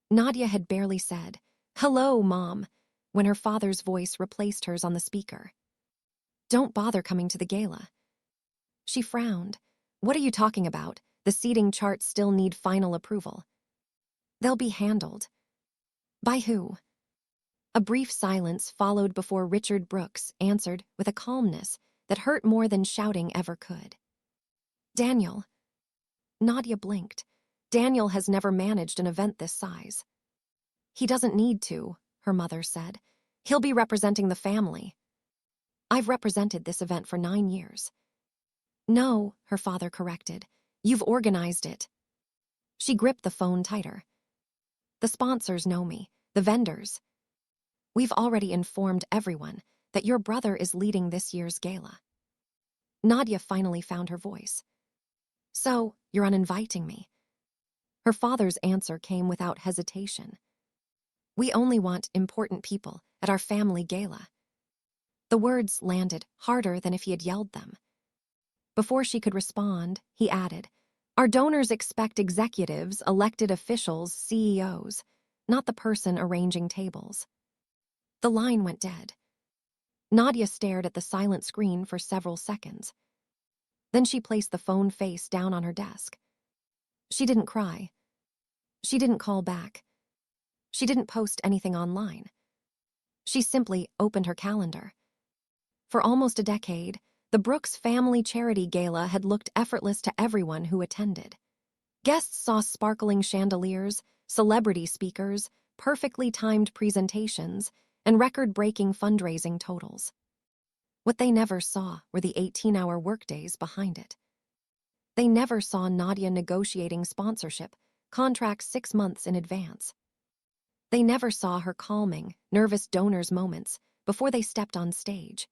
Nadia had barely said, "Hello, Mom," when her father's voice replaced hers on the speaker. "Don't bother coming to the gala." She frowned. "What are you talking about? The seating charts still need final approval." "They'll be handled." "By who?" A brief silence followed before Richard Brooks answered with a calmness that hurt more than shouting ever could. "Daniel." Nadia blinked. Daniel has never managed an event this size. "He doesn't need to," her mother said. "He'll be representing the family." "I've represented this event for 9 years." "No," her father corrected. "You've organized it." She gripped the phone tighter. "The sponsors know me, the vendors. We've already informed everyone that your brother is leading this year's gala." Nadia finally found her voice. "So, you're uninviting me?" Her father's answer came without hesitation. "We only want important people at our family gala." The words landed harder than if he had yelled them. Before she could respond, he added, "Our donors expect executives, elected officials, CEOs, not the person arranging tables." The line went dead. Nadia stared at the silent screen for several seconds. Then she placed the phone face down on her desk. She didn't cry. She didn't call back. She didn't post anything online. She simply opened her calendar. For almost a decade, the Brooks Family Charity Gala had looked effortless to everyone who attended. Guests saw sparkling chandeliers, celebrity speakers, perfectly timed presentations, and record-breaking fundraising totals. What they never saw were the 18-hour workdays behind it. They never saw Nadia negotiating sponsorship contracts 6 months in advance. They never saw her calming, nervous donors' moments before they stepped on stage.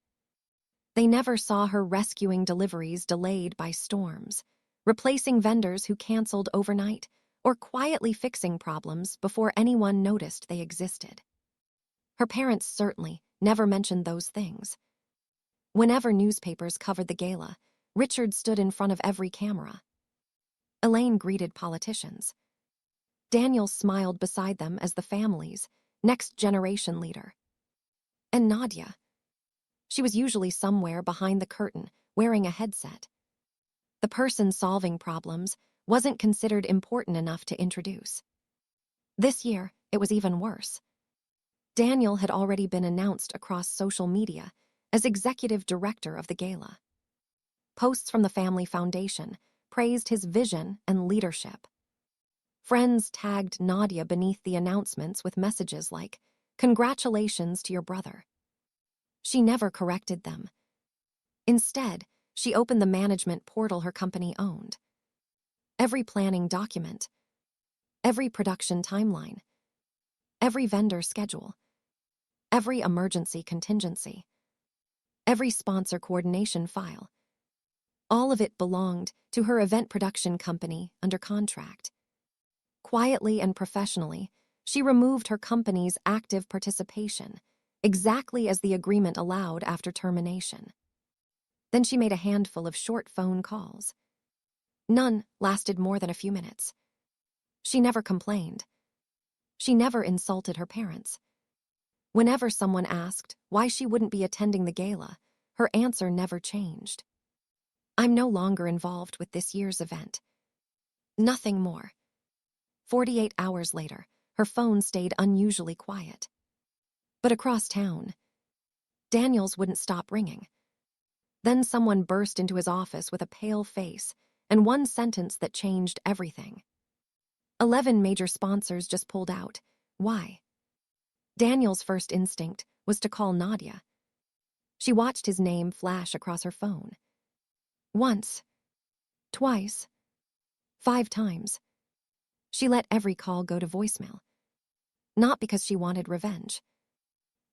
They never saw her rescuing deliveries delayed by storms, replacing vendors who canceled overnight, or quietly fixing problems before anyone noticed they existed. Her parents certainly never mentioned those things. Whenever newspapers covered the gala, Richard stood in front of every camera. Elaine greeted politicians. Daniel smiled beside them as the family's next-generation leader. And Nadia. She was usually somewhere behind the curtain, wearing a headset. The person solving problems wasn't considered important enough to introduce. This year, it was even worse. Daniel had already been announced across social media as executive director of the gala. Posts from the family foundation praised his vision and leadership. Friends tagged Nadia beneath the announcements with messages like, "Congratulations to your brother." She never corrected them. Instead, she opened the management portal her company owned. Every planning document, every production timeline, every vendor schedule, every emergency contingency, every sponsor coordination file. All of it belonged to her event production company under contract. Quietly and professionally, she removed her company's active participation, exactly as the agreement allowed after termination. Then she made a handful of short phone calls. None lasted more than a few minutes. She never complained. She never insulted her parents. Whenever someone asked why she wouldn't be attending the gala, her answer never changed. "I'm no longer involved with this year's event." Nothing more. 48 hours later, her phone stayed unusually quiet. But across town, Daniel's wouldn't stop ringing. Then someone burst into his office with a pale face and one sentence that changed everything. 11 major sponsors just pulled out. Why? Daniel's first instinct was to call Nadia. She watched his name flash across her phone. Once, twice, 5 times. She let every call go to voicemail. Not because she wanted revenge.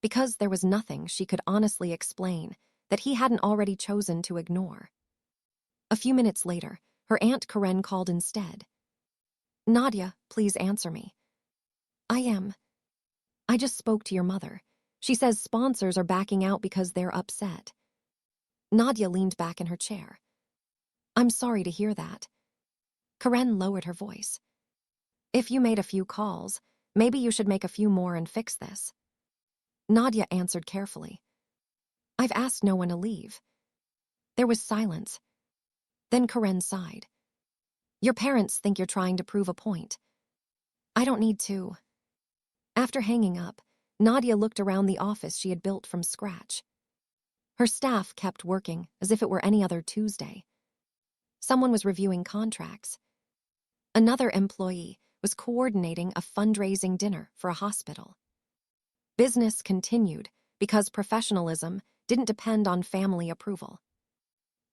Because there was nothing she could honestly explain that he hadn't already chosen to ignore. A few minutes later, her Aunt Karen called instead. "Nadia, please answer me." I just spoke to your mother. She says sponsors are backing out because they're upset." Nadia leaned back in her chair. "I'm sorry to hear that." Karen lowered her voice. "If you made a few calls, Maybe you should make a few more and fix this. Nadia answered carefully. I've asked no one to leave. There was silence. Then Karen sighed. Your parents think you're trying to prove a point. I don't need to. After hanging up, Nadia looked around the office she had built from scratch. Her staff kept working as if it were any other Tuesday. Someone was reviewing contracts. Another employee was coordinating a fundraising dinner for a hospital. Business continued because professionalism didn't depend on family approval.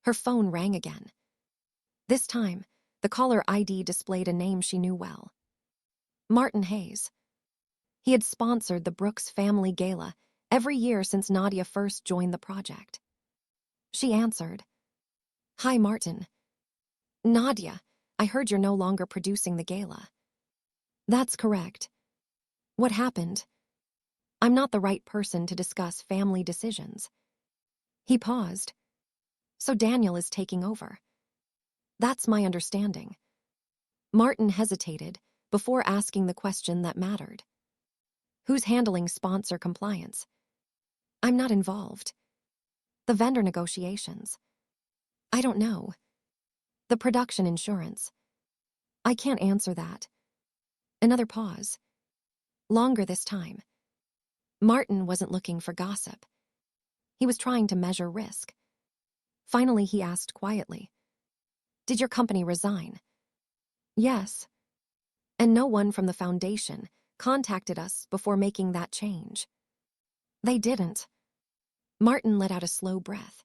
Her phone rang again. This time, the caller ID displayed a name she knew well. Martin Hayes. He had sponsored the Brooks family gala every year since Nadia first joined the project. She answered. Hi, Martin. Nadia, I heard you're no longer producing the gala. That's correct. What happened? I'm not the right person to discuss family decisions. He paused. So Daniel is taking over. That's my understanding. Martin hesitated before asking the question that mattered. Who's handling sponsor compliance? I'm not involved. The vendor negotiations? I don't know. The production insurance? I can't answer that. Another pause. Longer this time. Martin wasn't looking for gossip. He was trying to measure risk. Finally, he asked quietly, Did your company resign? Yes. And no one from the foundation contacted us before making that change. They didn't. Martin let out a slow breath.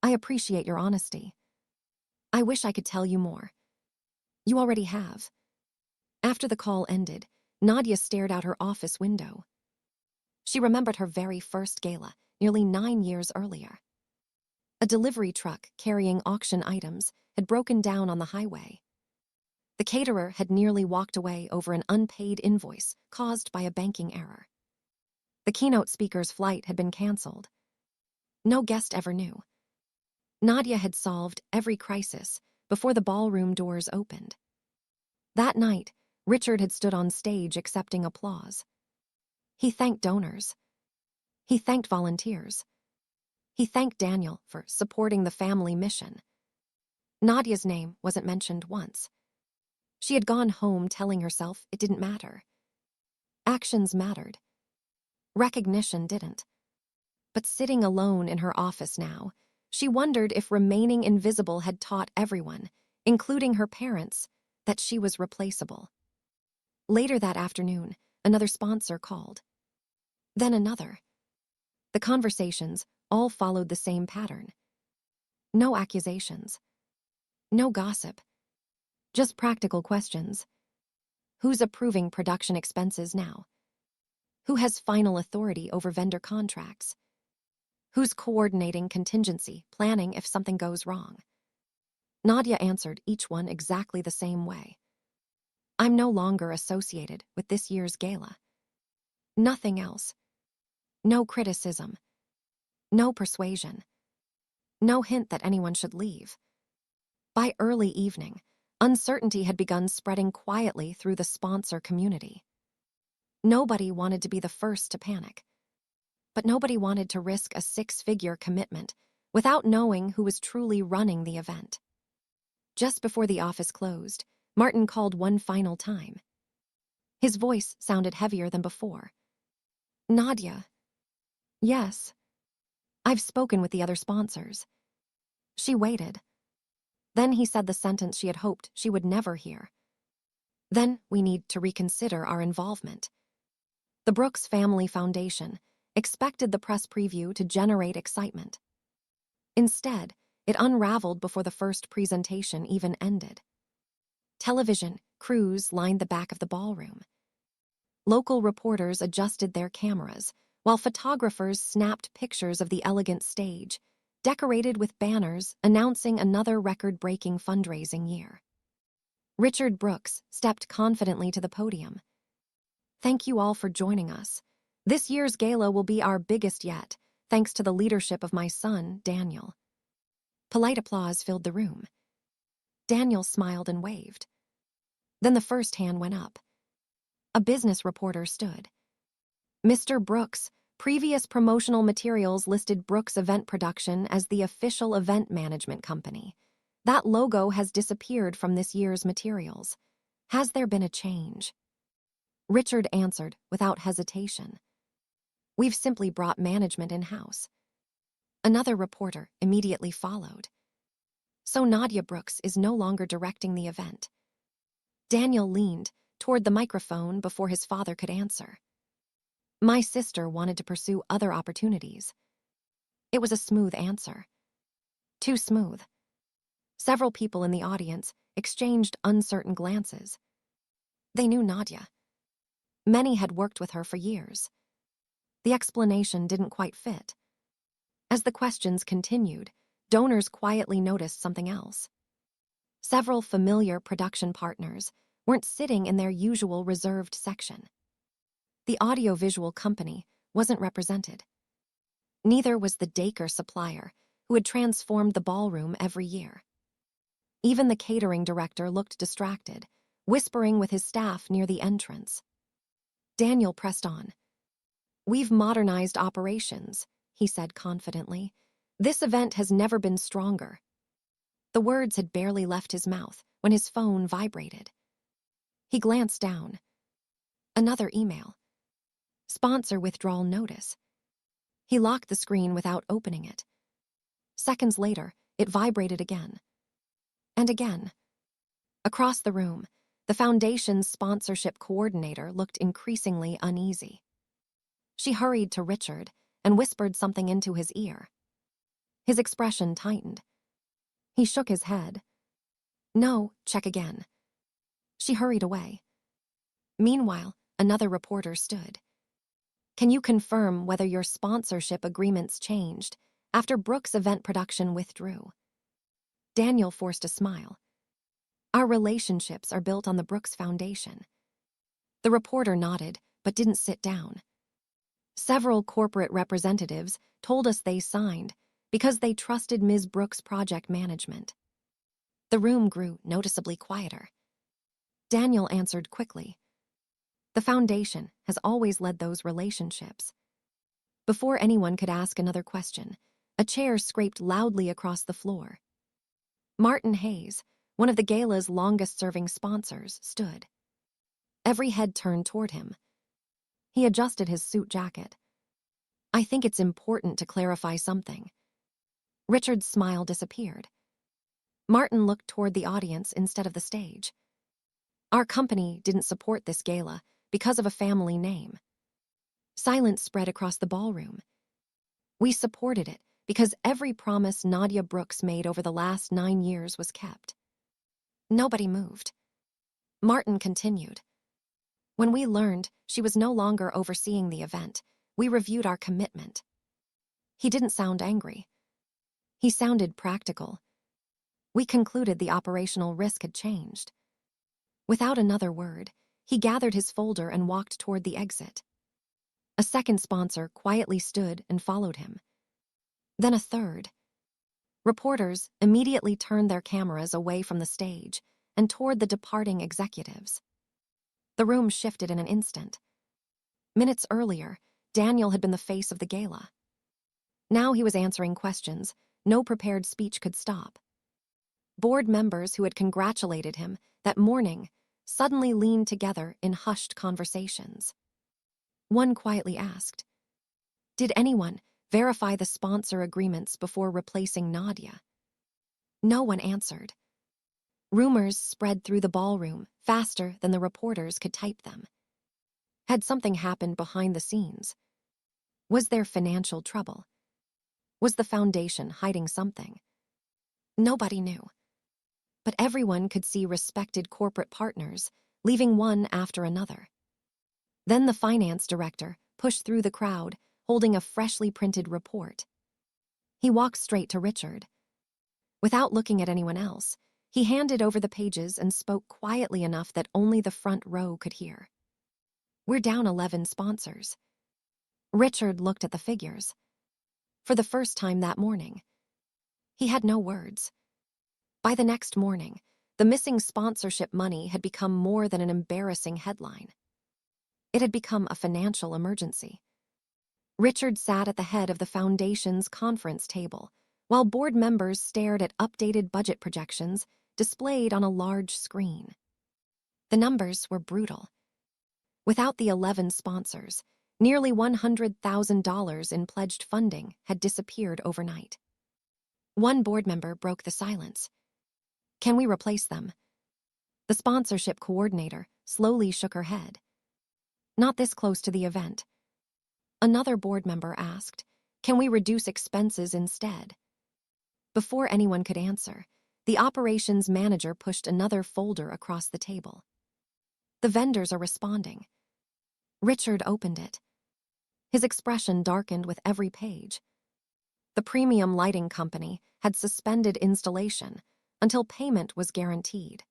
I appreciate your honesty. I wish I could tell you more. You already have. After the call ended, Nadia stared out her office window. She remembered her very first gala, nearly 9 years earlier. A delivery truck carrying auction items had broken down on the highway. The caterer had nearly walked away over an unpaid invoice caused by a banking error. The keynote speaker's flight had been canceled. No guest ever knew. Nadia had solved every crisis before the ballroom doors opened. That night, Richard had stood on stage accepting applause. He thanked donors. He thanked volunteers. He thanked Daniel for supporting the family mission. Nadia's name wasn't mentioned once. She had gone home telling herself it didn't matter. Actions mattered. Recognition didn't. But sitting alone in her office now, she wondered if remaining invisible had taught everyone, including her parents, that she was replaceable. Later that afternoon, another sponsor called. Then another. The conversations all followed the same pattern. No accusations. No gossip. Just practical questions. Who's approving production expenses now? Who has final authority over vendor contracts? Who's coordinating contingency planning if something goes wrong? Nadia answered each one exactly the same way. I'm no longer associated with this year's gala. Nothing else. No criticism. No persuasion. No hint that anyone should leave. By early evening, uncertainty had begun spreading quietly through the sponsor community. Nobody wanted to be the first to panic. But nobody wanted to risk a 6-figure commitment without knowing who was truly running the event. Just before the office closed, Martin called one final time. His voice sounded heavier than before. Nadia. Yes. I've spoken with the other sponsors. She waited. Then he said the sentence she had hoped she would never hear. Then we need to reconsider our involvement. The Brooks Family Foundation expected the press preview to generate excitement. Instead, it unraveled before the first presentation even ended. Television crews lined the back of the ballroom. Local reporters adjusted their cameras, while photographers snapped pictures of the elegant stage, decorated with banners announcing another record-breaking fundraising year. Richard Brooks stepped confidently to the podium. Thank you all for joining us. This year's gala will be our biggest yet, thanks to the leadership of my son, Daniel. Polite applause filled the room. Daniel smiled and waved. Then the first hand went up. A business reporter stood. Mr. Brooks, previous promotional materials listed Brooks Event Production as the official event management company. That logo has disappeared from this year's materials. Has there been a change? Richard answered without hesitation. We've simply brought management in-house. Another reporter immediately followed. So Nadia Brooks is no longer directing the event. Daniel leaned toward the microphone before his father could answer. My sister wanted to pursue other opportunities. It was a smooth answer. Too smooth. Several people in the audience exchanged uncertain glances. They knew Nadia. Many had worked with her for years. The explanation didn't quite fit. As the questions continued, donors quietly noticed something else. Several familiar production partners weren't sitting in their usual reserved section. The audiovisual company wasn't represented. Neither was the Dacre supplier, who had transformed the ballroom every year. Even the catering director looked distracted, whispering with his staff near the entrance. Daniel pressed on. We've modernized operations, he said confidently. This event has never been stronger. The words had barely left his mouth when his phone vibrated. He glanced down. Another email. Sponsor withdrawal notice. He locked the screen without opening it. Seconds later, it vibrated again. And again. Across the room, the foundation's sponsorship coordinator looked increasingly uneasy. She hurried to Richard and whispered something into his ear. His expression tightened. He shook his head. No, check again. She hurried away. Meanwhile, another reporter stood. Can you confirm whether your sponsorship agreements changed after Brooks Event Production withdrew? Daniel forced a smile. Our relationships are built on the Brooks Foundation. The reporter nodded, but didn't sit down. Several corporate representatives told us they signed because they trusted Ms. Brooks' project management. The room grew noticeably quieter. Daniel answered quickly. The foundation has always led those relationships. Before anyone could ask another question, a chair scraped loudly across the floor. Martin Hayes, one of the Gala's longest-serving sponsors, stood. Every head turned toward him. He adjusted his suit jacket. I think it's important to clarify something. Richard's smile disappeared. Martin looked toward the audience instead of the stage. Our company didn't support this gala because of a family name. Silence spread across the ballroom. We supported it because every promise Nadia Brooks made over the last 9 years was kept. Nobody moved. Martin continued. When we learned she was no longer overseeing the event, we reviewed our commitment. He didn't sound angry. He sounded practical. We concluded the operational risk had changed. Without another word, he gathered his folder and walked toward the exit. A second sponsor quietly stood and followed him. Then a third. Reporters immediately turned their cameras away from the stage and toward the departing executives. The room shifted in an instant. Minutes earlier, Daniel had been the face of the gala. Now he was answering questions no prepared speech could stop. Board members who had congratulated him that morning suddenly leaned together in hushed conversations. One quietly asked, Did anyone verify the sponsor agreements before replacing Nadia? No one answered. Rumors spread through the ballroom faster than the reporters could type them. Had something happened behind the scenes? Was there financial trouble? Was the foundation hiding something? Nobody knew. But everyone could see respected corporate partners leaving one after another. Then the finance director pushed through the crowd, holding a freshly printed report. He walked straight to Richard. Without looking at anyone else, he handed over the pages and spoke quietly enough that only the front row could hear. We're down 11 sponsors. Richard looked at the figures. For the first time that morning, he had no words. By the next morning, the missing sponsorship money had become more than an embarrassing headline. It had become a financial emergency. Richard sat at the head of the foundation's conference table, while board members stared at updated budget projections displayed on a large screen. The numbers were brutal. Without the 11 sponsors, nearly $100,000 in pledged funding had disappeared overnight. One board member broke the silence. "Can we replace them?" The sponsorship coordinator slowly shook her head. "Not this close to the event." Another board member asked, "Can we reduce expenses instead?" Before anyone could answer, the operations manager pushed another folder across the table. "The vendors are responding." Richard opened it. His expression darkened with every page. The premium lighting company had suspended installation until payment was guaranteed.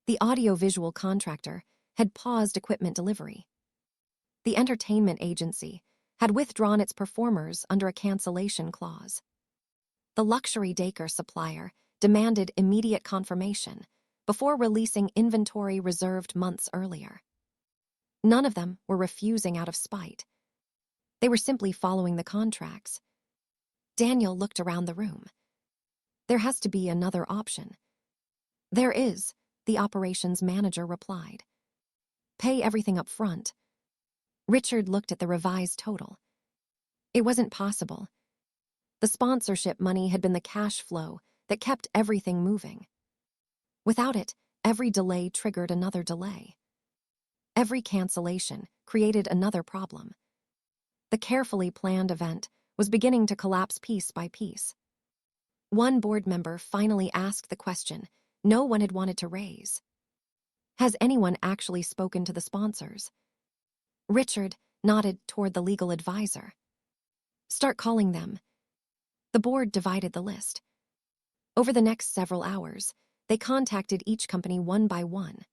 The audiovisual contractor had paused equipment delivery. The entertainment agency had withdrawn its performers under a cancellation clause. The luxury daycare supplier demanded immediate confirmation before releasing inventory reserved months earlier. None of them were refusing out of spite. They were simply following the contracts. Daniel looked around the room. "There has to be another option." "There is," the operations manager replied. "Pay everything up front." Richard looked at the revised total. It wasn't possible. The sponsorship money had been the cash flow that kept everything moving. Without it, every delay triggered another delay. Every cancellation created another problem. The carefully planned event was beginning to collapse piece by piece. One board member finally asked the question no one had wanted to raise. "Has anyone actually spoken to the sponsors?" Richard nodded toward the legal advisor. "Start calling them." The board divided the list. Over the next several hours, they contacted each company one by one.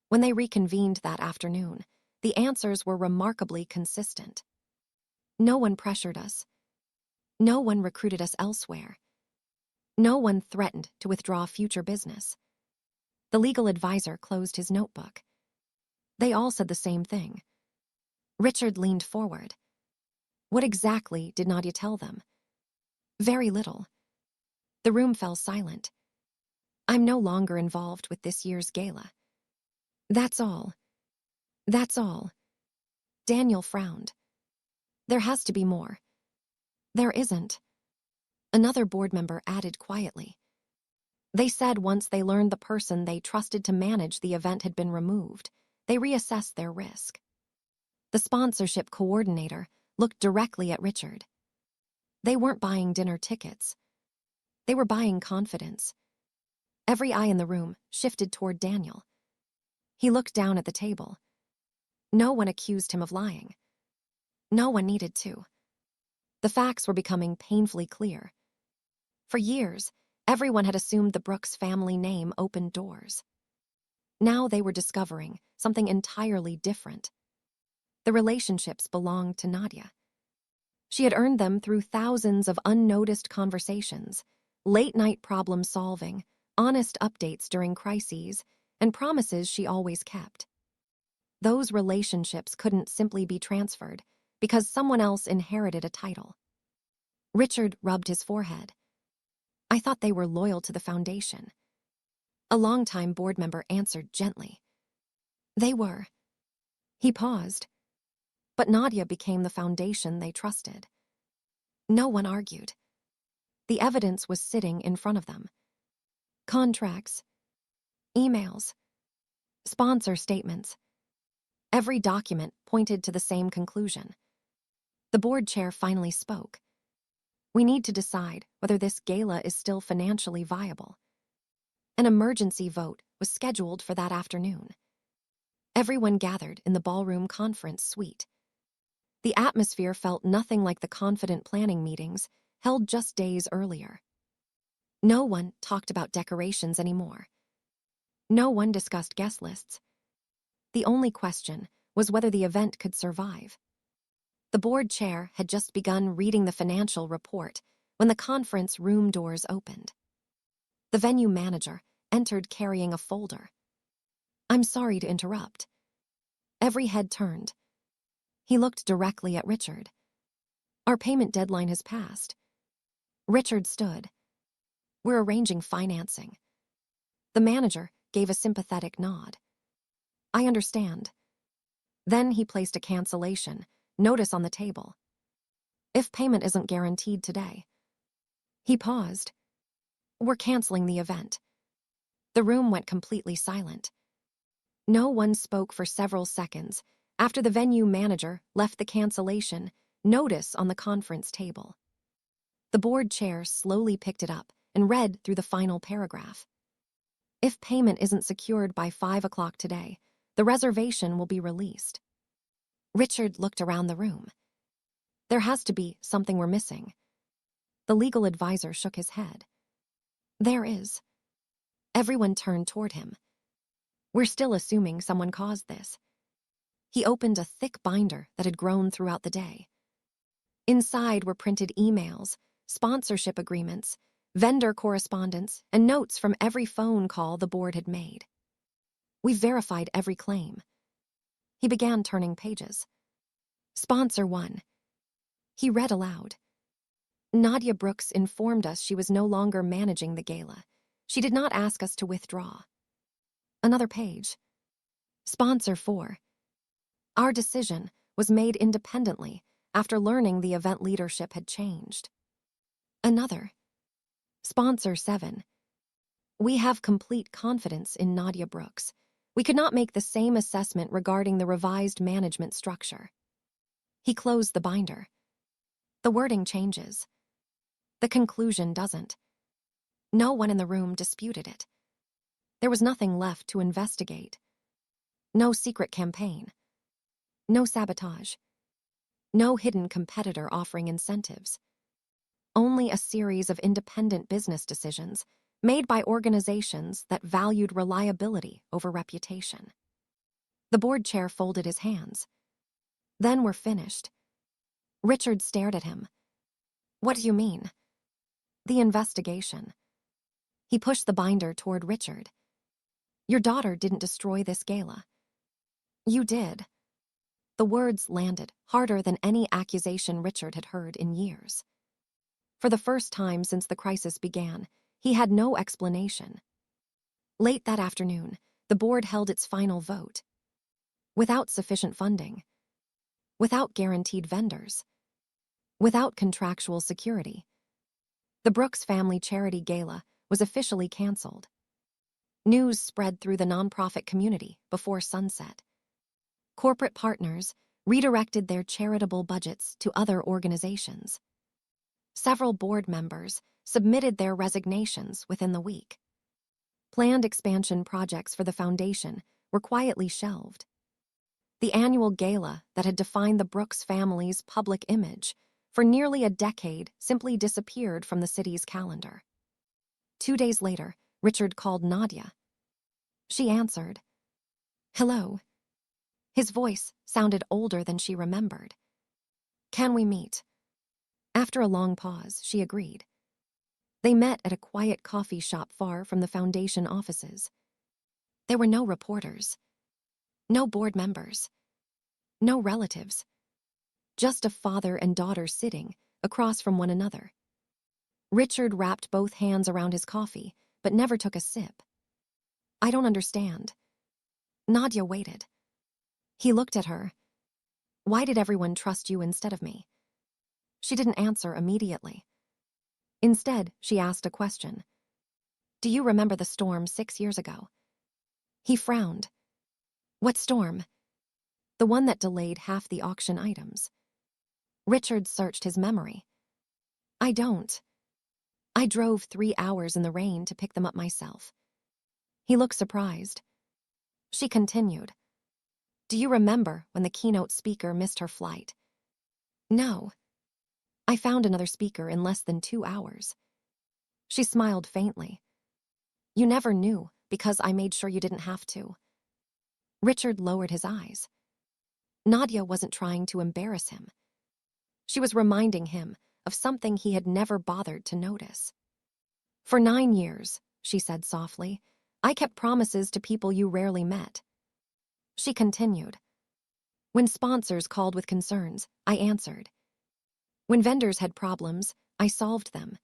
When they reconvened that afternoon, the answers were remarkably consistent. No one pressured us. No one recruited us elsewhere. No one threatened to withdraw future business. The legal advisor closed his notebook. They all said the same thing. Richard leaned forward. What exactly did Nadia tell them? Very little. The room fell silent. "I'm no longer involved with this year's gala." "That's all." "That's all." Daniel frowned. "There has to be more." "There isn't." Another board member added quietly. "They said once they learned the person they trusted to manage the event had been removed, they reassessed their risk." The sponsorship coordinator looked directly at Richard. They weren't buying dinner tickets. They were buying confidence. Every eye in the room shifted toward Daniel. He looked down at the table. No one accused him of lying. No one needed to. The facts were becoming painfully clear. For years, everyone had assumed the Brooks family name opened doors. Now they were discovering something entirely different. The relationships belonged to Nadia. She had earned them through thousands of unnoticed conversations, late-night problem-solving, honest updates during crises, and promises she always kept. Those relationships couldn't simply be transferred because someone else inherited a title. Richard rubbed his forehead. "I thought they were loyal to the foundation." A longtime board member answered gently. "They were." He paused. But Nadia became the foundation they trusted. No one argued. The evidence was sitting in front of them. Contracts, emails, sponsor statements. Every document pointed to the same conclusion. The board chair finally spoke. "We need to decide whether this gala is still financially viable." An emergency vote was scheduled for that afternoon. Everyone gathered in the ballroom conference suite. The atmosphere felt nothing like the confident planning meetings held just days earlier. No one talked about decorations anymore. No one discussed guest lists. The only question was whether the event could survive. The board chair had just begun reading the financial report when the conference room doors opened. The venue manager entered carrying a folder. "I'm sorry to interrupt." Every head turned. He looked directly at Richard. Our payment deadline has passed. Richard stood. We're arranging financing. The manager gave a sympathetic nod. I understand. Then he placed a cancellation notice on the table. If payment isn't guaranteed today. He paused. We're canceling the event. The room went completely silent. No one spoke for several seconds after the venue manager left the cancellation notice on the conference table. The board chair slowly picked it up and read through the final paragraph. If payment isn't secured by 5 o'clock today, the reservation will be released. Richard looked around the room. There has to be something we're missing. The legal advisor shook his head. There is. Everyone turned toward him. We're still assuming someone caused this. He opened a thick binder that had grown throughout the day. Inside were printed emails, sponsorship agreements, vendor correspondence, and notes from every phone call the board had made. We've verified every claim. He began turning pages. Sponsor 1. He read aloud. Nadia Brooks informed us she was no longer managing the gala. She did not ask us to withdraw. Another page. Sponsor 4. Our decision was made independently after learning the event leadership had changed. Another. Sponsor 7. We have complete confidence in Nadia Brooks. We could not make the same assessment regarding the revised management structure. He closed the binder. The wording changes. The conclusion doesn't. No one in the room disputed it. There was nothing left to investigate. No secret campaign. No sabotage. No hidden competitor offering incentives. Only a series of independent business decisions made by organizations that valued reliability over reputation. The board chair folded his hands. Then we're finished. Richard stared at him. What do you mean? The investigation. He pushed the binder toward Richard. Your daughter didn't destroy this gala. You did. The words landed harder than any accusation Richard had heard in years. For the first time since the crisis began, he had no explanation. Late that afternoon, the board held its final vote. Without sufficient funding. Without guaranteed vendors. Without contractual security. The Brooks Family Charity Gala was officially canceled. News spread through the nonprofit community before sunset. Corporate partners redirected their charitable budgets to other organizations. Several board members submitted their resignations within the week. Planned expansion projects for the foundation were quietly shelved. The annual gala that had defined the Brooks family's public image for nearly a decade simply disappeared from the city's calendar. 2 days later, Richard called Nadia. She answered. Hello. His voice sounded older than she remembered. Can we meet? After a long pause, she agreed. They met at a quiet coffee shop far from the foundation offices. There were no reporters, no board members, no relatives, just a father and daughter sitting across from one another. Richard wrapped both hands around his coffee, but never took a sip. I don't understand. Nadia waited. He looked at her. Why did everyone trust you instead of me? She didn't answer immediately. Instead, she asked a question. Do you remember the storm 6 years ago? He frowned. What storm? The one that delayed half the auction items. Richard searched his memory. I don't. I drove 3 hours in the rain to pick them up myself. He looked surprised. She continued. Do you remember when the keynote speaker missed her flight? No. I found another speaker in less than 2 hours. She smiled faintly. You never knew because I made sure you didn't have to. Richard lowered his eyes. Nadia wasn't trying to embarrass him. She was reminding him of something he had never bothered to notice. For 9 years, she said softly, I kept promises to people you rarely met. She continued. When sponsors called with concerns, I answered. When vendors had problems, I solved them.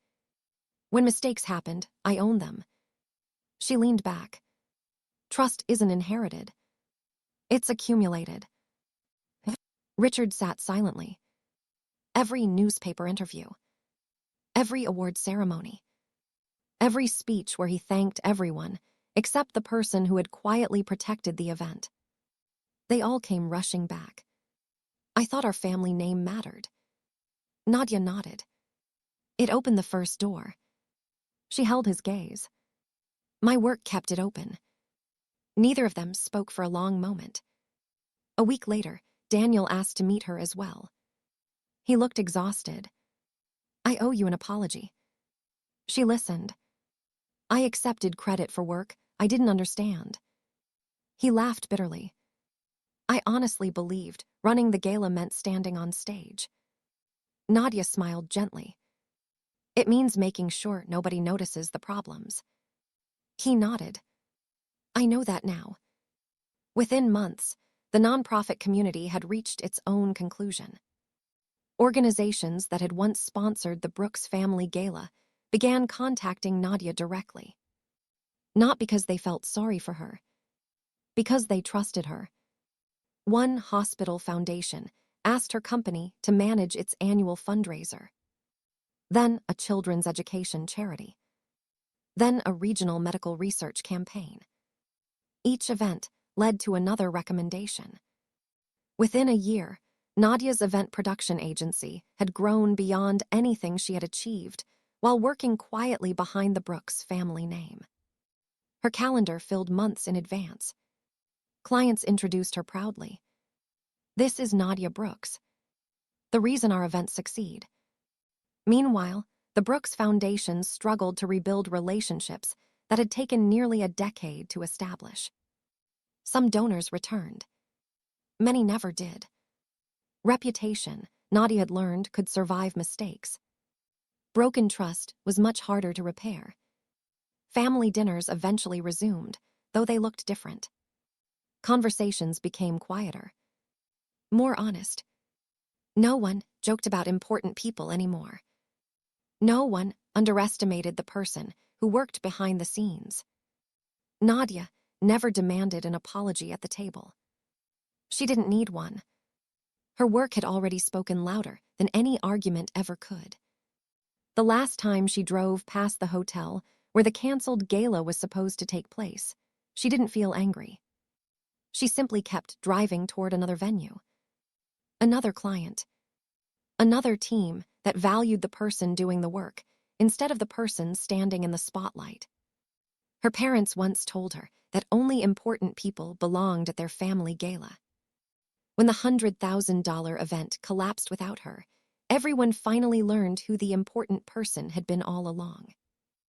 When mistakes happened, I owned them. She leaned back. Trust isn't inherited. It's accumulated. Richard sat silently. Every newspaper interview, every award ceremony, every speech where he thanked everyone, except the person who had quietly protected the event. They all came rushing back. I thought our family name mattered. Nadia nodded. It opened the first door. She held his gaze. My work kept it open. Neither of them spoke for a long moment. A week later, Daniel asked to meet her as well. He looked exhausted. I owe you an apology. She listened. I accepted credit for work I didn't understand. He laughed bitterly. I honestly believed running the gala meant standing on stage. Nadia smiled gently. It means making sure nobody notices the problems. He nodded. I know that now. Within months, the nonprofit community had reached its own conclusion. Organizations that had once sponsored the Brooks family gala began contacting Nadia directly. Not because they felt sorry for her, because they trusted her. One hospital foundation asked her company to manage its annual fundraiser. Then a children's education charity. Then a regional medical research campaign. Each event led to another recommendation. Within a year, Nadia's event production agency had grown beyond anything she had achieved while working quietly behind the Brooks family name. Her calendar filled months in advance. Clients introduced her proudly. This is Nadia Brooks, the reason our events succeed. Meanwhile, the Brooks Foundation struggled to rebuild relationships that had taken nearly a decade to establish. Some donors returned. Many never did. Reputation, Nadia had learned, could survive mistakes. Broken trust was much harder to repair. Family dinners eventually resumed, though they looked different. Conversations became quieter, more honest. No one joked about important people anymore. No one underestimated the person who worked behind the scenes. Nadia never demanded an apology at the table. She didn't need one. Her work had already spoken louder than any argument ever could. The last time she drove past the hotel where the canceled gala was supposed to take place, she didn't feel angry. She simply kept driving toward another venue. Another client. Another team that valued the person doing the work instead of the person standing in the spotlight. Her parents once told her that only important people belonged at their family gala. When the $100,000 event collapsed without her, everyone finally learned who the important person had been all along.